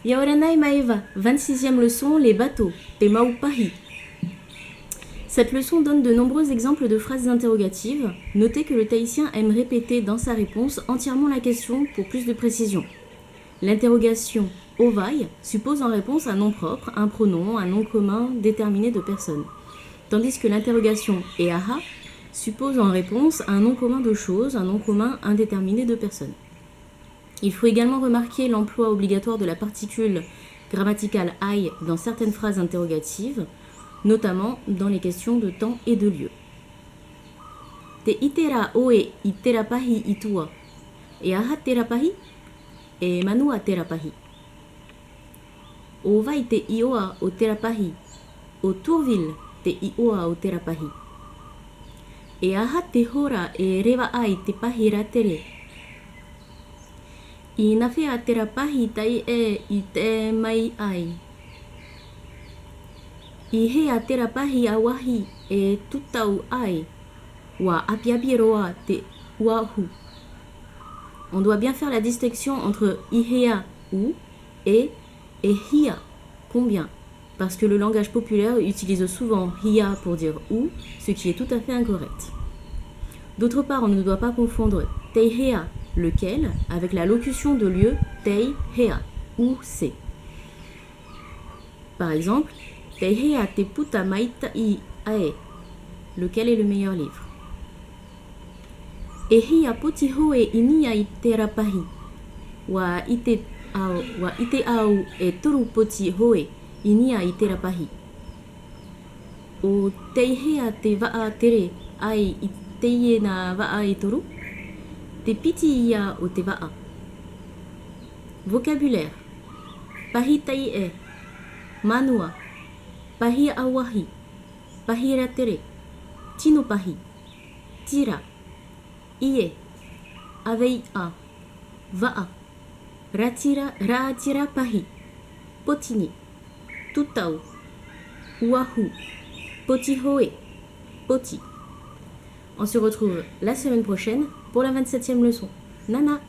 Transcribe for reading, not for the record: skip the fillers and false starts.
Yaoranai Maeva, 26e leçon, les bateaux, te maupahi. Cette leçon donne de nombreux exemples de phrases interrogatives. Notez que le tahitien aime répéter dans sa réponse entièrement la question pour plus de précision. L'interrogation « ovai » suppose en réponse un nom propre, un pronom, un nom commun déterminé de personne. Tandis que l'interrogation « eaha » suppose en réponse un nom commun de choses, un nom commun indéterminé de personne. Il faut également remarquer l'emploi obligatoire de la particule grammaticale « ai » dans certaines phrases interrogatives, notamment dans les questions de temps et de lieu. Te itera oe iterapahi itua, eaha terapahi, e manua terapahi. O vai te ioa o terapahi, o Tourville te ioa o terapahi. Eaha te hora e rewa ai te pahira tere. I nawhea terapahi tai e i te mai ai. I hea terapahi awahi e tutau ai, wa apiapi roa te uahu. On doit bien faire la distinction entre ihea ou et hia combien, parce que le langage populaire utilise souvent hia pour dire ou, ce qui est tout à fait incorrect. D'autre part, on ne doit pas confondre teihea, lequel, avec la locution de lieu teihea, où c'est. Par exemple, teihea te puta maita I ae, lequel est le meilleur livre. E hia poti hoe inia I terapahi, wa ite au e toru poti hoe inia I terapahi. O teihea te waa tere ai I teie na waa I toru, te piti ia o te waa. Vocabulaire. Pahi tai e, manua, pahi awahi, pahira tere, tino pahi, tira, ie, avei a, waa, ratira pahi, potini, tutau, uahu, poti hoe, poti. On se retrouve la semaine prochaine pour la 27e leçon. Nana!